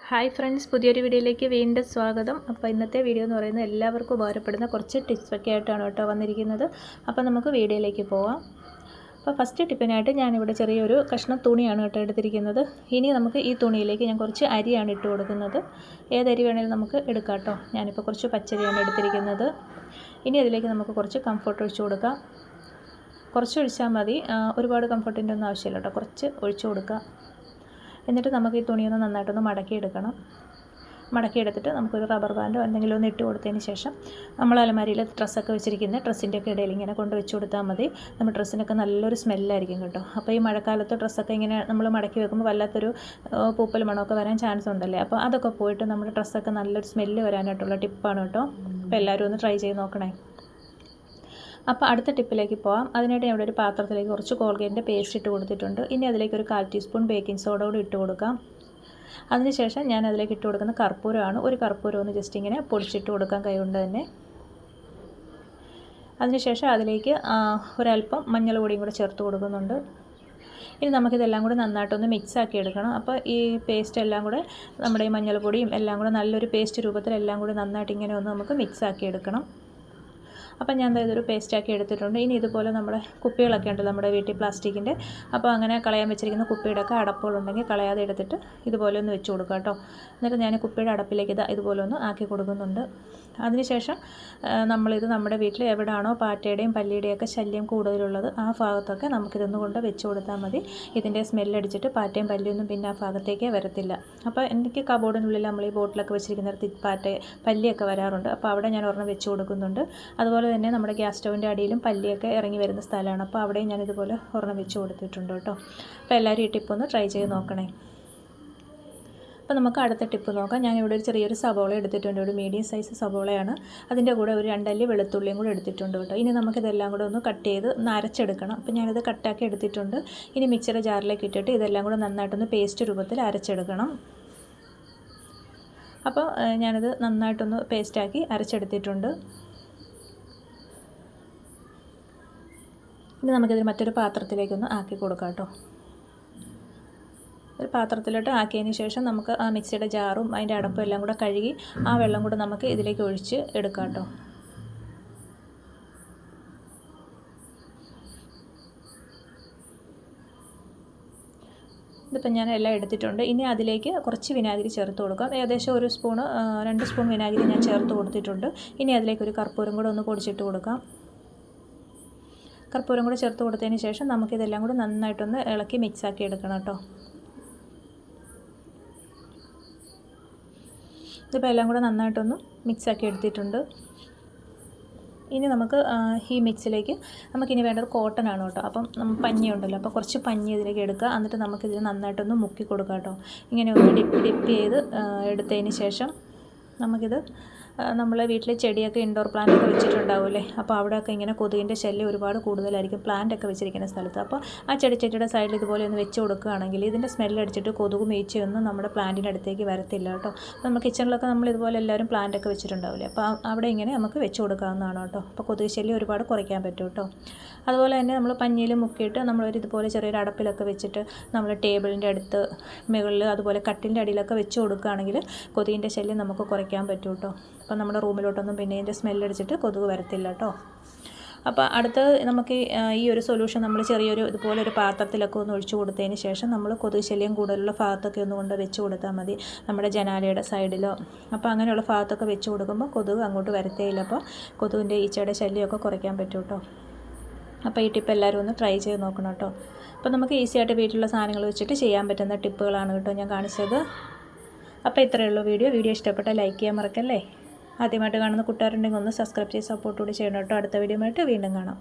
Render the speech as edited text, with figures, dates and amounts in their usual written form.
Hi friends, പുതിയൊരു വീഡിയോയിലേക്ക് വീണ്ടും സ്വാഗതം. അപ്പോൾ ഇന്നത്തെ വീഡിയോ എന്ന് പറയുന്നത് എല്ലാവർക്കും ഉപകാരപ്പെടുന്ന കുറച്ച് ടിപ്സൊക്കെ ആയിട്ടാണ് കേട്ടോ വന്നിരിക്കുന്നത്. അപ്പോൾ നമുക്ക് വീഡിയോയിലേക്ക് പോവാം. അപ്പോൾ ഫസ്റ്റ് ടിപ്പിനായിട്ട് ഞാനിവിടെ ചെറിയൊരു കഷ്ണം തുണിയാണ് കേട്ടോ എടുത്തിരിക്കുന്നത്. ഇനി നമുക്ക് ഈ തുണിയിലേക്ക് ഞാൻ കുറച്ച് അരിയാണ് ഇട്ട് കൊടുക്കുന്നത്. ഏതരി വേണമെങ്കിലും നമുക്ക് എടുക്കാം കേട്ടോ. ഞാനിപ്പോൾ കുറച്ച് പച്ചരിയാണ് എടുത്തിരിക്കുന്നത്. ഇനി അതിലേക്ക് നമുക്ക് കുറച്ച് കംഫർട്ട് ഒഴിച്ച് കൊടുക്കാം. കുറച്ച് ഒഴിച്ചാൽ മതി, ഒരുപാട് കംഫർട്ടിൻ്റെ ഒന്നും ആവശ്യമില്ല കേട്ടോ. കുറച്ച് ഒഴിച്ച് കൊടുക്കുക. എന്നിട്ട് നമുക്ക് ഈ തുണിയൊന്ന് നന്നായിട്ടൊന്ന് മടക്കിയെടുക്കണം. മടക്കിയെടുത്തിട്ട് നമുക്കൊരു റബ്ബർ ബാൻഡോ എന്തെങ്കിലും ഒന്ന് ഇട്ട് കൊടുത്തതിന് ശേഷം നമ്മൾ അലമാരിയിൽ ഡ്രസ്സൊക്കെ വെച്ചിരിക്കുന്ന ഡ്രസ്സിൻ്റെയൊക്കെ ഇടയിൽ ഇങ്ങനെ കൊണ്ട് വെച്ച് കൊടുത്താൽ മതി. നമ്മുടെ ഡ്രസ്സിനൊക്കെ നല്ലൊരു സ്മെല്ലായിരിക്കും കേട്ടോ. അപ്പോൾ ഈ മഴക്കാലത്ത് ഡ്രസ്സൊക്കെ ഇങ്ങനെ നമ്മൾ മടക്കി വെക്കുമ്പോൾ വല്ലാത്തൊരു പൂപ്പൽ മണമൊക്കെ വരാൻ ചാൻസ് ഉണ്ടല്ലേ. അപ്പോൾ അതൊക്കെ പോയിട്ട് നമ്മുടെ ഡ്രസ്സൊക്കെ നല്ലൊരു സ്മെല്ല് വരാനായിട്ടുള്ള ടിപ്പാണ് കേട്ടോ. അപ്പോൾ എല്ലാവരും ഒന്ന് ട്രൈ ചെയ്ത് നോക്കണേ. അപ്പോൾ അടുത്ത ടിപ്പിലേക്ക് പോകാം. അതിനായിട്ട് ഞാൻ ഇവിടെ ഒരു പാത്രത്തിലേക്ക് കുറച്ച് കോൾഗേറ്റിൻ്റെ പേസ്റ്റ് ഇട്ട് കൊടുത്തിട്ടുണ്ട്. ഇനി അതിലേക്ക് ഒരു 1/4 ടീസ്പൂൺ ബേക്കിംഗ് സോഡ കൂടി ഇട്ട് കൊടുക്കാം. അതിനുശേഷം ഞാൻ അതിലേക്ക് ഇട്ട് കൊടുക്കുന്ന കർപ്പൂരമാണ്. ഒരു കർപ്പൂരം ഒന്ന് ജസ്റ്റ് ഇങ്ങനെ പൊടിച്ചിട്ട് കൊടുക്കാം കൈകൊണ്ട് തന്നെ. അതിനുശേഷം അതിലേക്ക് ഒരല്പം മഞ്ഞൾ പൊടിയും കൂടെ ചേർത്ത് കൊടുക്കുന്നുണ്ട്. ഇനി നമുക്കിതെല്ലാം കൂടെ നന്നായിട്ടൊന്ന് മിക്സ് ആക്കി എടുക്കണം. അപ്പോൾ ഈ പേസ്റ്റ് എല്ലാം കൂടെ നമ്മുടെ ഈ മഞ്ഞൾപ്പൊടിയും എല്ലാം കൂടെ നല്ലൊരു പേസ്റ്റ് രൂപത്തിൽ എല്ലാം കൂടെ നന്നായിട്ട് ഇങ്ങനെ ഒന്ന് നമുക്ക് മിക്സ് ആക്കി എടുക്കണം. അപ്പം ഞാൻ ഇതൊരു പേസ്റ്റാക്കി എടുത്തിട്ടുണ്ട്. ഇനി ഇതുപോലെ നമ്മുടെ കുപ്പികളൊക്കെ ഉണ്ട് നമ്മുടെ വീട്ടിൽ പ്ലാസ്റ്റിക്കിൻ്റെ. അപ്പോൾ അങ്ങനെ കളയാൻ വെച്ചിരിക്കുന്ന കുപ്പിയുടെ ഒക്കെ അടപ്പുകളുണ്ടെങ്കിൽ കളയാതെ എടുത്തിട്ട് ഇതുപോലെ ഒന്ന് വെച്ച് കൊടുക്കുക കേട്ടോ. എന്നിട്ട് ഞാൻ കുപ്പിയുടെ അടപ്പിലേക്ക് ഇതുപോലെ ഒന്ന് ആക്കി കൊടുക്കുന്നുണ്ട്. അതിനുശേഷം നമ്മളിത് നമ്മുടെ വീട്ടിൽ എവിടെയാണോ പാറ്റയുടെയും പല്ലിയുടെയൊക്കെ ശല്യം കൂടുതലുള്ളത് ആ ഭാഗത്തൊക്കെ നമുക്കിതൊന്ന് കൊണ്ട് വെച്ച് കൊടുത്താൽ മതി. ഇതിൻ്റെ സ്മെല്ലടിച്ചിട്ട് പാറ്റയും പല്ലിയൊന്നും പിന്നെ ആ ഭാഗത്തേക്ക് വരത്തില്ല. അപ്പോൾ എനിക്ക് കബോർഡിനുള്ളിൽ നമ്മൾ ഈ ബോട്ടിലൊക്കെ വെച്ചിരിക്കുന്നിടത്ത് പല്ലിയൊക്കെ വരാറുണ്ട്. അപ്പോൾ അവിടെ ഞാൻ ഒരെണ്ണം വെച്ച് കൊടുക്കുന്നുണ്ട്. അതുപോലെ തന്നെ നമ്മുടെ ഗ്യാസ് സ്റ്റൗവിൻ്റെ അടിയിലും പല്ലിയൊക്കെ ഇറങ്ങി വരുന്ന സ്ഥലമാണ്. അപ്പോൾ അവിടെയും ഞാനിതുപോലെ ഒരെണ്ണം വെച്ച് കൊടുത്തിട്ടുണ്ട് കേട്ടോ. അപ്പോൾ എല്ലാവരും ഈ ടിപ്പൊന്ന് ട്രൈ ചെയ്ത് നോക്കണേ. അപ്പോൾ നമുക്ക് അടുത്ത ടിപ്പ് നോക്കാം. ഞാനിവിടെ ഒരു ചെറിയൊരു സവോള എടുത്തിട്ടുണ്ട്. ഒരു മീഡിയം സൈസ് സവോളയാണ്. അതിൻ്റെ കൂടെ ഒരു 2 അല്ലി വെളുത്തുള്ളിയും കൂടെ എടുത്തിട്ടുണ്ട് കേട്ടോ. ഇനി നമുക്കിതെല്ലാം കൂടെ ഒന്ന് കട്ട് ചെയ്ത് അരച്ചെടുക്കണം. അപ്പോൾ ഞാനിത് കട്ടാക്കി എടുത്തിട്ടുണ്ട്. ഇനി മിക്സിയുടെ ജാറിലേക്ക് ഇട്ടിട്ട് ഇതെല്ലാം കൂടെ നന്നായിട്ടൊന്ന് പേസ്റ്റ് രൂപത്തിൽ അരച്ചെടുക്കണം. അപ്പോൾ ഞാനിത് നന്നായിട്ടൊന്ന് പേസ്റ്റാക്കി അരച്ചെടുത്തിട്ടുണ്ട്. ഇനി നമുക്കിതിൽ മറ്റൊരു പാത്രത്തിലേക്കൊന്ന് ആക്കി കൊടുക്കാം കേട്ടോ. ഒരു പാത്രത്തിലോട്ട് ആക്കിയതിന് ശേഷം നമുക്ക് ആ മിക്സിയുടെ ജാറും അതിൻ്റെ അടപ്പും എല്ലാം കൂടെ കഴുകി ആ വെള്ളം കൂടെ നമുക്ക് ഇതിലേക്ക് ഒഴിച്ച് എടുക്കാം കേട്ടോ. ഇതിപ്പോൾ ഞാൻ എല്ലാം എടുത്തിട്ടുണ്ട്. ഇനി അതിലേക്ക് കുറച്ച് വിനാഗിരി ചേർത്ത് കൊടുക്കാം. ഏകദേശം 1 സ്പൂണ് 2 സ്പൂൺ വിനാഗിരി ഞാൻ ചേർത്ത് കൊടുത്തിട്ടുണ്ട്. ഇനി അതിലേക്ക് ഒരു കർപ്പൂരം കൂടെ ഒന്ന് പൊടിച്ചിട്ട് കൊടുക്കാം. കർപ്പൂരം കൂടെ ചേർത്ത് കൊടുത്തതിന് ശേഷം നമുക്കിതെല്ലാം കൂടെ നന്നായിട്ടൊന്ന് ഇളക്കി മിക്സാക്കി എടുക്കണം കേട്ടോ. ഇതിപ്പോൾ എല്ലാം കൂടെ നന്നായിട്ടൊന്ന് മിക്സാക്കി എടുത്തിട്ടുണ്ട്. ഇനി നമുക്ക് ഈ മിക്സിലേക്ക് നമുക്കിനി വേണ്ടത് കോട്ടൺ ആണ് കേട്ടോ. അപ്പം പഞ്ഞി ഉണ്ടല്ലോ, അപ്പോൾ കുറച്ച് പഞ്ഞി ഇതിലേക്ക് എടുക്കുക. എന്നിട്ട് നമുക്കിതിൽ നന്നായിട്ടൊന്ന് മുക്കി കൊടുക്കാം കേട്ടോ. ഇങ്ങനെ ഒന്ന് ഡിപ്പ് ചെയ്ത് എടുത്തതിന് ശേഷം നമുക്കിത് നമ്മളെ വീട്ടിൽ ചെടിയൊക്കെ ഇൻഡോർ പ്ലാന്റൊക്കെ വെച്ചിട്ടുണ്ടാവില്ലേ. അപ്പോൾ അവിടെയൊക്കെ ഇങ്ങനെ കൊതുകിൻ്റെ ശല്യം ഒരുപാട് കൂടുതലായിരിക്കും പ്ലാന്റൊക്കെ വെച്ചിരിക്കുന്ന സ്ഥലത്ത്. അപ്പോൾ ആ ചെടിച്ചട്ടിയുടെ സൈഡിൽ ഇതുപോലെ ഒന്ന് വെച്ച് കൊടുക്കുകയാണെങ്കിൽ ഇതിൻ്റെ സ്മെല്ലടിച്ചിട്ട് കൊതുകും ഈച്ചയൊന്നും നമ്മുടെ പ്ലാന്റിൻ്റെ അടുത്തേക്ക് വരത്തില്ല കേട്ടോ. അപ്പോൾ നമ്മൾ കിച്ചണിലൊക്കെ നമ്മൾ ഇതുപോലെ എല്ലാവരും പ്ലാന്റൊക്കെ വെച്ചിട്ടുണ്ടാവില്ലേ. അപ്പോൾ അവിടെ ഇങ്ങനെ നമുക്ക് വെച്ച് കൊടുക്കാവുന്നതാണ് കേട്ടോ. അപ്പോൾ കൊതുക് ശല്യം ഒരുപാട് കുറയ്ക്കാൻ പറ്റും കേട്ടോ. അതുപോലെ തന്നെ നമ്മൾ പഞ്ഞിയിൽ മുക്കിയിട്ട് നമ്മളൊരു ഇതുപോലെ ചെറിയൊരു അടപ്പിലൊക്കെ വെച്ചിട്ട് നമ്മൾ ടേബിളിൻ്റെ അടുത്ത് മുകളിൽ അതുപോലെ കട്ടിലിൻ്റെ അടിയിലൊക്കെ വെച്ച് കൊടുക്കുകയാണെങ്കിൽ കൊതുകിൻ്റെ ശല്യം നമുക്ക് കുറയ്ക്കാൻ പറ്റും കേട്ടോ. അപ്പോൾ നമ്മുടെ റൂമിലോട്ടൊന്നും പിന്നെ ഇതിൻ്റെ സ്മെല്ലടിച്ചിട്ട് കൊതുക് വരത്തില്ല കേട്ടോ. അപ്പോൾ അടുത്ത് നമുക്ക് ഈ ഒരു സൊല്യൂഷൻ നമ്മൾ ചെറിയൊരു ഇതുപോലെ ഒരു പാത്രത്തിലൊക്കെ ഒന്ന് ഒഴിച്ചു കൊടുത്തതിന് ശേഷം നമ്മൾ കൊതുക് ശല്യം കൂടുതലുള്ള ഭാഗത്തൊക്കെ ഒന്ന് കൊണ്ട് വെച്ച് കൊടുത്താൽ മതി. നമ്മുടെ ജനാലയുടെ സൈഡിലോ അപ്പോൾ അങ്ങനെയുള്ള ഭാഗത്തൊക്കെ വെച്ച് കൊടുക്കുമ്പോൾ കൊതുക് അങ്ങോട്ട് വരത്തേയില്ല. അപ്പോൾ കൊതുകിൻ്റെ ഈച്ചയുടെ ശല്യമൊക്കെ കുറയ്ക്കാൻ പറ്റും കേട്ടോ. അപ്പോൾ ഈ ടിപ്പ് എല്ലാവരും ഒന്ന് ട്രൈ ചെയ്ത് നോക്കണം കേട്ടോ. അപ്പോൾ നമുക്ക് ഈസി ആയിട്ട് വീട്ടിലുള്ള സാധനങ്ങൾ വെച്ചിട്ട് ചെയ്യാൻ പറ്റുന്ന ടിപ്പുകളാണ് കേട്ടോ ഞാൻ കാണിച്ചത്. അപ്പോൾ ഇത്രയേ ഉള്ളൂ വീഡിയോ ഇഷ്ടപ്പെട്ടാൽ ലൈക്ക് ചെയ്യാൻ മറക്കല്ലേ. ആദ്യമായിട്ട് കാണുന്ന കൂട്ടുകാരുണ്ടെങ്കിൽ ഒന്ന് സബ്സ്ക്രൈബ് ചെയ്ത് സപ്പോർട്ട് കൂടി ചെയ്യണം കേട്ടോ. അടുത്ത വീഡിയോ ആയിട്ട് വീണ്ടും കാണാം.